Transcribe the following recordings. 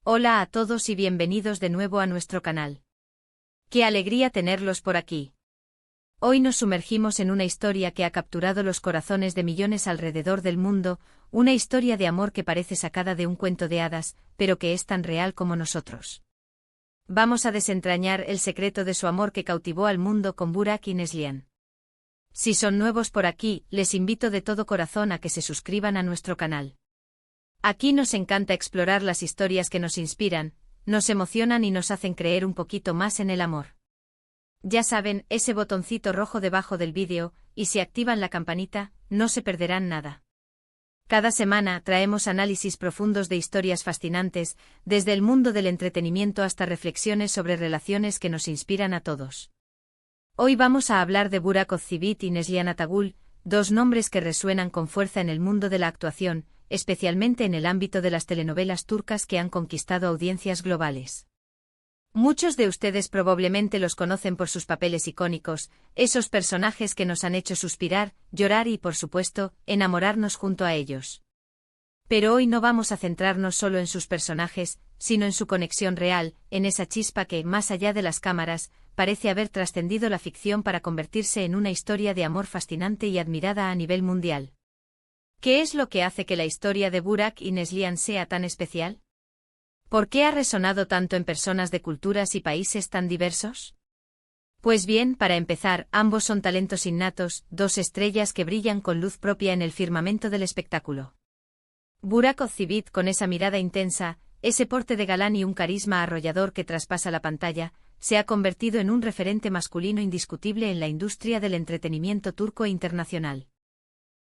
Hola a todos y bienvenidos de nuevo a nuestro canal. ¡Qué alegría tenerlos por aquí! Hoy nos sumergimos en una historia que ha capturado los corazones de millones alrededor del mundo, una historia de amor que parece sacada de un cuento de hadas, pero que es tan real como nosotros. Vamos a desentrañar el secreto de su amor que cautivó al mundo con Burak y Neslihan. Si son nuevos por aquí, les invito de todo corazón a que se suscriban a nuestro canal. Aquí nos encanta explorar las historias que nos inspiran, nos emocionan y nos hacen creer un poquito más en el amor. Ya saben, ese botoncito rojo debajo del vídeo, y si activan la campanita, no se perderán nada. Cada semana traemos análisis profundos de historias fascinantes, desde el mundo del entretenimiento hasta reflexiones sobre relaciones que nos inspiran a todos. Hoy vamos a hablar de Burak Özçivit y Neslihan Atagül, dos nombres que resuenan con fuerza en el mundo de la actuación, especialmente en el ámbito de las telenovelas turcas que han conquistado audiencias globales. Muchos de ustedes probablemente los conocen por sus papeles icónicos, esos personajes que nos han hecho suspirar, llorar y, por supuesto, enamorarnos junto a ellos. Pero hoy no vamos a centrarnos solo en sus personajes, sino en su conexión real, en esa chispa que, más allá de las cámaras, parece haber trascendido la ficción para convertirse en una historia de amor fascinante y admirada a nivel mundial. ¿Qué es lo que hace que la historia de Burak y Neslihan sea tan especial? ¿Por qué ha resonado tanto en personas de culturas y países tan diversos? Pues bien, para empezar, ambos son talentos innatos, dos estrellas que brillan con luz propia en el firmamento del espectáculo. Burak Özçivit, con esa mirada intensa, ese porte de galán y un carisma arrollador que traspasa la pantalla, se ha convertido en un referente masculino indiscutible en la industria del entretenimiento turco e internacional.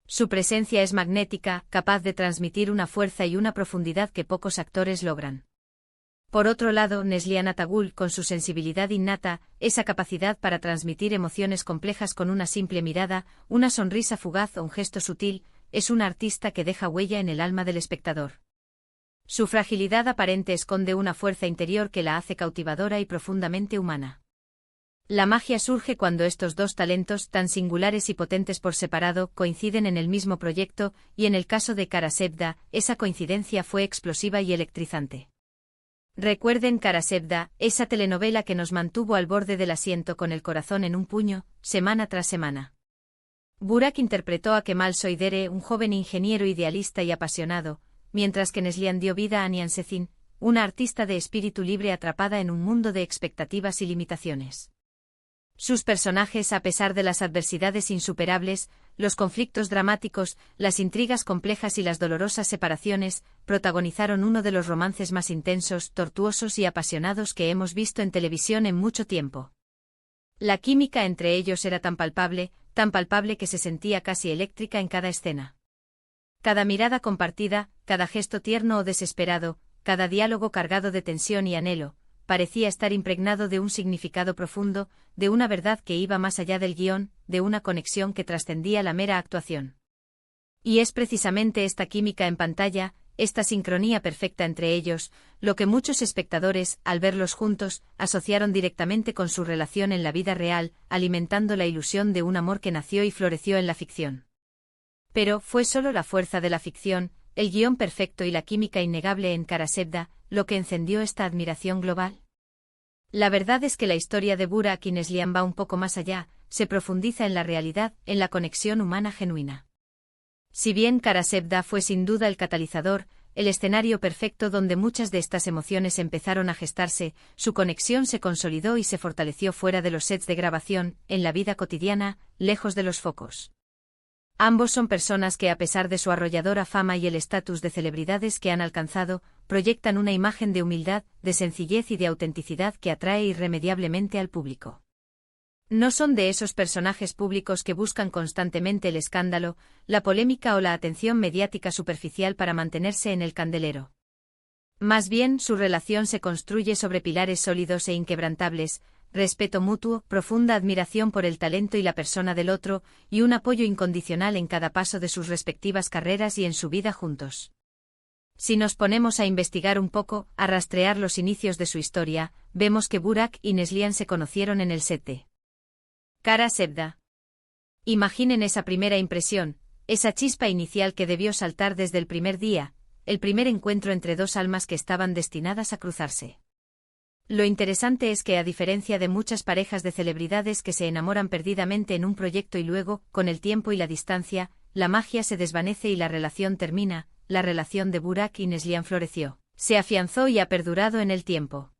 Su presencia es magnética, capaz de transmitir una fuerza y una profundidad que pocos actores logran. Por otro lado, Neslihan Atagül, con su sensibilidad innata, esa capacidad para transmitir emociones complejas con una simple mirada, una sonrisa fugaz o un gesto sutil, es una artista que deja huella en el alma del espectador. Su fragilidad aparente esconde una fuerza interior que la hace cautivadora y profundamente humana. La magia surge cuando estos dos talentos, tan singulares y potentes por separado, coinciden en el mismo proyecto, y en el caso de Kara Sevda, esa coincidencia fue explosiva y electrizante. Recuerden Kara Sevda, esa telenovela que nos mantuvo al borde del asiento con el corazón en un puño, semana tras semana. Burak interpretó a Kemal Soydere, un joven ingeniero idealista y apasionado, mientras que Neslihan dio vida a Nihan Sezin, una artista de espíritu libre atrapada en un mundo de expectativas y limitaciones. Sus personajes, a pesar de las adversidades insuperables, los conflictos dramáticos, las intrigas complejas y las dolorosas separaciones, protagonizaron uno de los romances más intensos, tortuosos y apasionados que hemos visto en televisión en mucho tiempo. La química entre ellos era tan palpable que se sentía casi eléctrica en cada escena. Cada mirada compartida, cada gesto tierno o desesperado, cada diálogo cargado de tensión y anhelo, parecía estar impregnado de un significado profundo, de una verdad que iba más allá del guión, de una conexión que trascendía la mera actuación. Y es precisamente esta química en pantalla, esta sincronía perfecta entre ellos, lo que muchos espectadores, al verlos juntos, asociaron directamente con su relación en la vida real, alimentando la ilusión de un amor que nació y floreció en la ficción. Pero, ¿fue solo la fuerza de la ficción, el guión perfecto y la química innegable en Kara Sevda, lo que encendió esta admiración global? La verdad es que la historia de Burak y Neslihan va un poco más allá, se profundiza en la realidad, en la conexión humana genuina. Si bien Kara Sevda fue sin duda el catalizador, el escenario perfecto donde muchas de estas emociones empezaron a gestarse, su conexión se consolidó y se fortaleció fuera de los sets de grabación, en la vida cotidiana, lejos de los focos. Ambos son personas que, a pesar de su arrolladora fama y el estatus de celebridades que han alcanzado, proyectan una imagen de humildad, de sencillez y de autenticidad que atrae irremediablemente al público. No son de esos personajes públicos que buscan constantemente el escándalo, la polémica o la atención mediática superficial para mantenerse en el candelero. Más bien, su relación se construye sobre pilares sólidos e inquebrantables: respeto mutuo, profunda admiración por el talento y la persona del otro, y un apoyo incondicional en cada paso de sus respectivas carreras y en su vida juntos. Si nos ponemos a investigar un poco, a rastrear los inicios de su historia, vemos que Burak y Neslihan se conocieron en el set de Kara Sevda. Imaginen esa primera impresión, esa chispa inicial que debió saltar desde el primer día, el primer encuentro entre dos almas que estaban destinadas a cruzarse. Lo interesante es que, a diferencia de muchas parejas de celebridades que se enamoran perdidamente en un proyecto y luego, con el tiempo y la distancia, la magia se desvanece y la relación termina, la relación de Burak y Neslihan floreció, se afianzó y ha perdurado en el tiempo.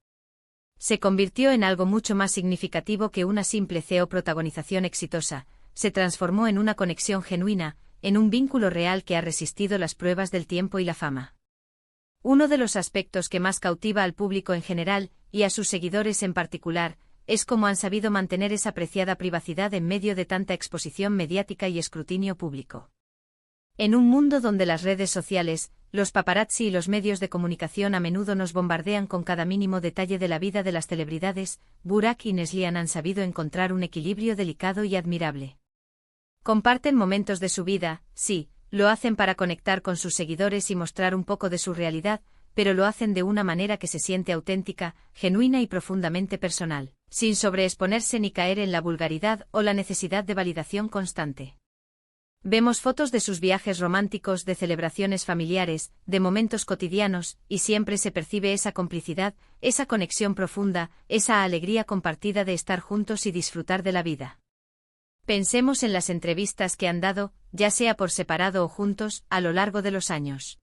Se convirtió en algo mucho más significativo que una simple protagonización exitosa, se transformó en una conexión genuina, en un vínculo real que ha resistido las pruebas del tiempo y la fama. Uno de los aspectos que más cautiva al público en general, y a sus seguidores en particular, es cómo han sabido mantener esa preciada privacidad en medio de tanta exposición mediática y escrutinio público. En un mundo donde las redes sociales, los paparazzi y los medios de comunicación a menudo nos bombardean con cada mínimo detalle de la vida de las celebridades, Burak y Neslihan han sabido encontrar un equilibrio delicado y admirable. Comparten momentos de su vida, sí, lo hacen para conectar con sus seguidores y mostrar un poco de su realidad, pero lo hacen de una manera que se siente auténtica, genuina y profundamente personal, sin sobreexponerse ni caer en la vulgaridad o la necesidad de validación constante. Vemos fotos de sus viajes románticos, de celebraciones familiares, de momentos cotidianos, y siempre se percibe esa complicidad, esa conexión profunda, esa alegría compartida de estar juntos y disfrutar de la vida. Pensemos en las entrevistas que han dado, ya sea por separado o juntos, a lo largo de los años.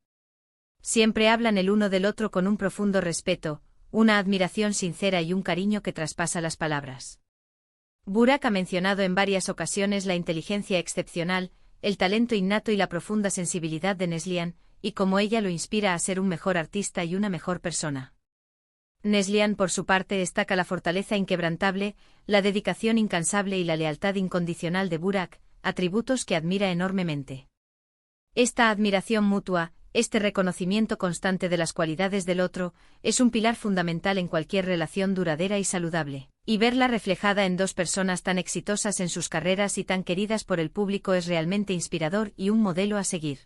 Siempre hablan el uno del otro con un profundo respeto, una admiración sincera y un cariño que traspasa las palabras. Burak ha mencionado en varias ocasiones la inteligencia excepcional, el talento innato y la profunda sensibilidad de Neslihan, y cómo ella lo inspira a ser un mejor artista y una mejor persona. Neslihan, por su parte, destaca la fortaleza inquebrantable, la dedicación incansable y la lealtad incondicional de Burak, atributos que admira enormemente. Esta admiración mutua, este reconocimiento constante de las cualidades del otro, es un pilar fundamental en cualquier relación duradera y saludable, y verla reflejada en dos personas tan exitosas en sus carreras y tan queridas por el público es realmente inspirador y un modelo a seguir.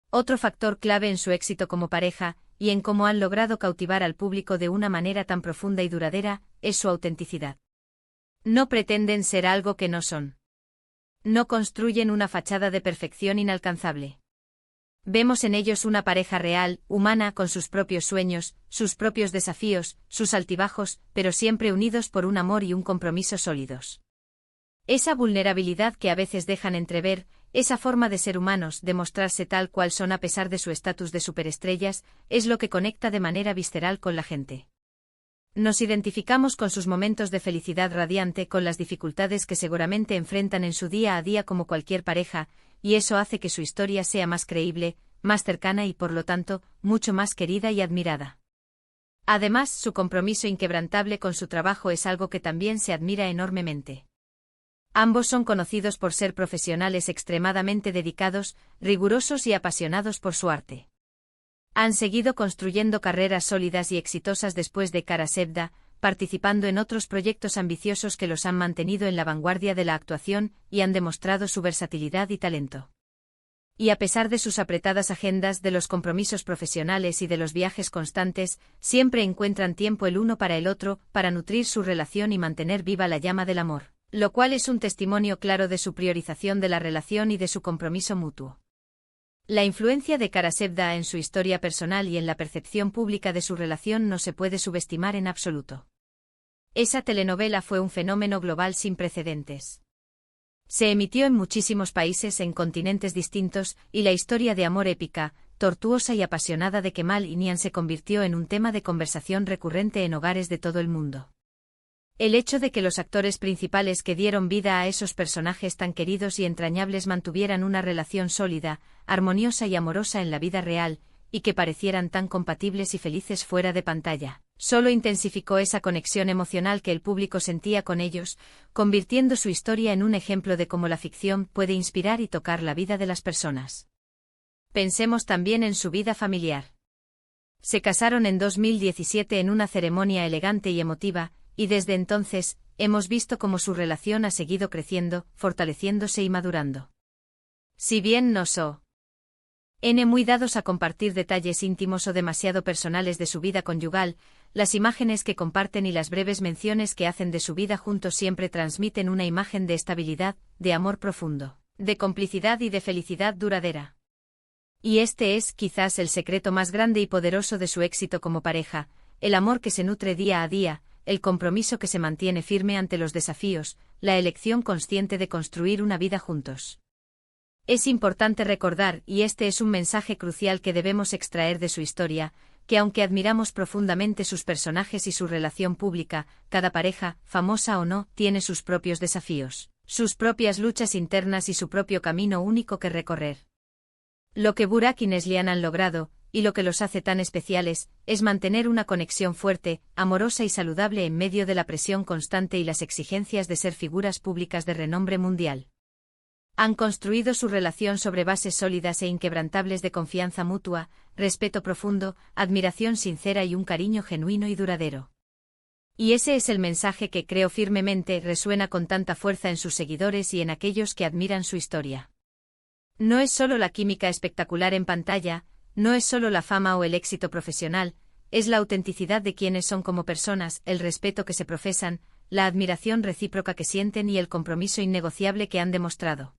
Otro factor clave en su éxito como pareja, y en cómo han logrado cautivar al público de una manera tan profunda y duradera, es su autenticidad. No pretenden ser algo que no son. No construyen una fachada de perfección inalcanzable. Vemos en ellos una pareja real, humana, con sus propios sueños, sus propios desafíos, sus altibajos, pero siempre unidos por un amor y un compromiso sólidos. Esa vulnerabilidad que a veces dejan entrever, esa forma de ser humanos, de mostrarse tal cual son a pesar de su estatus de superestrellas, es lo que conecta de manera visceral con la gente. Nos identificamos con sus momentos de felicidad radiante, con las dificultades que seguramente enfrentan en su día a día como cualquier pareja, y eso hace que su historia sea más creíble, más cercana y por lo tanto, mucho más querida y admirada. Además, su compromiso inquebrantable con su trabajo es algo que también se admira enormemente. Ambos son conocidos por ser profesionales extremadamente dedicados, rigurosos y apasionados por su arte. Han seguido construyendo carreras sólidas y exitosas después de Kara Sevda, participando en otros proyectos ambiciosos que los han mantenido en la vanguardia de la actuación y han demostrado su versatilidad y talento. Y a pesar de sus apretadas agendas, de los compromisos profesionales y de los viajes constantes, siempre encuentran tiempo el uno para el otro, para nutrir su relación y mantener viva la llama del amor, lo cual es un testimonio claro de su priorización de la relación y de su compromiso mutuo. La influencia de Kara Sevda en su historia personal y en la percepción pública de su relación no se puede subestimar en absoluto. Esa telenovela fue un fenómeno global sin precedentes. Se emitió en muchísimos países en continentes distintos, y la historia de amor épica, tortuosa y apasionada de Kemal y Nihan se convirtió en un tema de conversación recurrente en hogares de todo el mundo. El hecho de que los actores principales que dieron vida a esos personajes tan queridos y entrañables mantuvieran una relación sólida, armoniosa y amorosa en la vida real, y que parecieran tan compatibles y felices fuera de pantalla, solo intensificó esa conexión emocional que el público sentía con ellos, convirtiendo su historia en un ejemplo de cómo la ficción puede inspirar y tocar la vida de las personas. Pensemos también en su vida familiar. Se casaron en 2017 en una ceremonia elegante y emotiva, y desde entonces, hemos visto cómo su relación ha seguido creciendo, fortaleciéndose y madurando. Si bien no son muy dados a compartir detalles íntimos o demasiado personales de su vida conyugal, las imágenes que comparten y las breves menciones que hacen de su vida juntos siempre transmiten una imagen de estabilidad, de amor profundo, de complicidad y de felicidad duradera. Y este es, quizás, el secreto más grande y poderoso de su éxito como pareja, el amor que se nutre día a día, el compromiso que se mantiene firme ante los desafíos, la elección consciente de construir una vida juntos. Es importante recordar, y este es un mensaje crucial que debemos extraer de su historia, que aunque admiramos profundamente sus personajes y su relación pública, cada pareja, famosa o no, tiene sus propios desafíos, sus propias luchas internas y su propio camino único que recorrer. Lo que Burak y Neslihan han logrado, y lo que los hace tan especiales, es mantener una conexión fuerte, amorosa y saludable en medio de la presión constante y las exigencias de ser figuras públicas de renombre mundial. Han construido su relación sobre bases sólidas e inquebrantables de confianza mutua, respeto profundo, admiración sincera y un cariño genuino y duradero. Y ese es el mensaje que creo firmemente resuena con tanta fuerza en sus seguidores y en aquellos que admiran su historia. No es solo la química espectacular en pantalla, no es solo la fama o el éxito profesional, es la autenticidad de quienes son como personas, el respeto que se profesan, la admiración recíproca que sienten y el compromiso innegociable que han demostrado.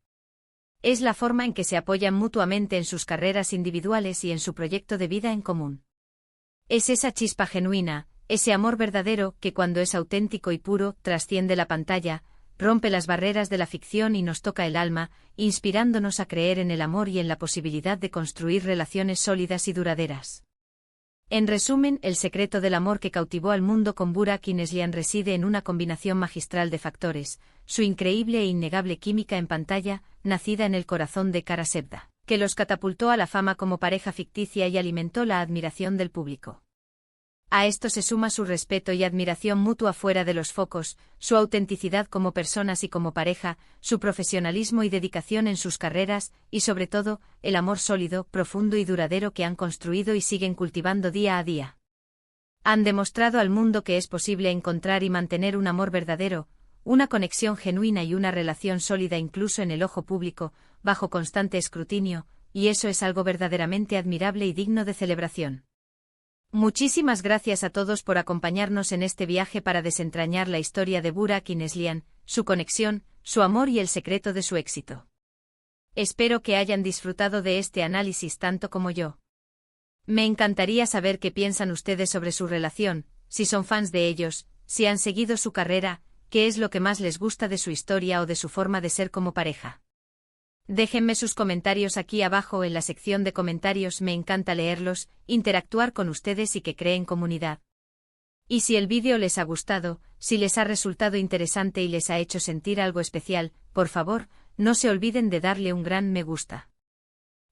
Es la forma en que se apoyan mutuamente en sus carreras individuales y en su proyecto de vida en común. Es esa chispa genuina, ese amor verdadero que cuando es auténtico y puro, trasciende la pantalla, rompe las barreras de la ficción y nos toca el alma, inspirándonos a creer en el amor y en la posibilidad de construir relaciones sólidas y duraderas. En resumen, el secreto del amor que cautivó al mundo con Burak y Neslihan reside en una combinación magistral de factores, su increíble e innegable química en pantalla, nacida en el corazón de Kara Sevda, que los catapultó a la fama como pareja ficticia y alimentó la admiración del público. A esto se suma su respeto y admiración mutua fuera de los focos, su autenticidad como personas y como pareja, su profesionalismo y dedicación en sus carreras, y sobre todo, el amor sólido, profundo y duradero que han construido y siguen cultivando día a día. Han demostrado al mundo que es posible encontrar y mantener un amor verdadero, una conexión genuina y una relación sólida incluso en el ojo público, bajo constante escrutinio, y eso es algo verdaderamente admirable y digno de celebración. Muchísimas gracias a todos por acompañarnos en este viaje para desentrañar la historia de Burak y Neslihan, su conexión, su amor y el secreto de su éxito. Espero que hayan disfrutado de este análisis tanto como yo. Me encantaría saber qué piensan ustedes sobre su relación, si son fans de ellos, si han seguido su carrera, qué es lo que más les gusta de su historia o de su forma de ser como pareja. Déjenme sus comentarios aquí abajo en la sección de comentarios, me encanta leerlos, interactuar con ustedes y que creen comunidad. Y si el vídeo les ha gustado, si les ha resultado interesante y les ha hecho sentir algo especial, por favor, no se olviden de darle un gran me gusta.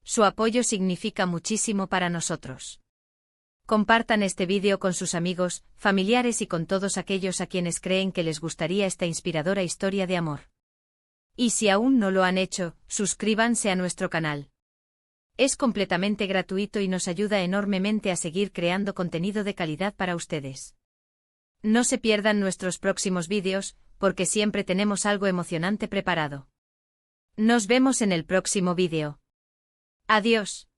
Su apoyo significa muchísimo para nosotros. Compartan este vídeo con sus amigos, familiares y con todos aquellos a quienes creen que les gustaría esta inspiradora historia de amor. Y si aún no lo han hecho, suscríbanse a nuestro canal. Es completamente gratuito y nos ayuda enormemente a seguir creando contenido de calidad para ustedes. No se pierdan nuestros próximos vídeos, porque siempre tenemos algo emocionante preparado. Nos vemos en el próximo vídeo. Adiós.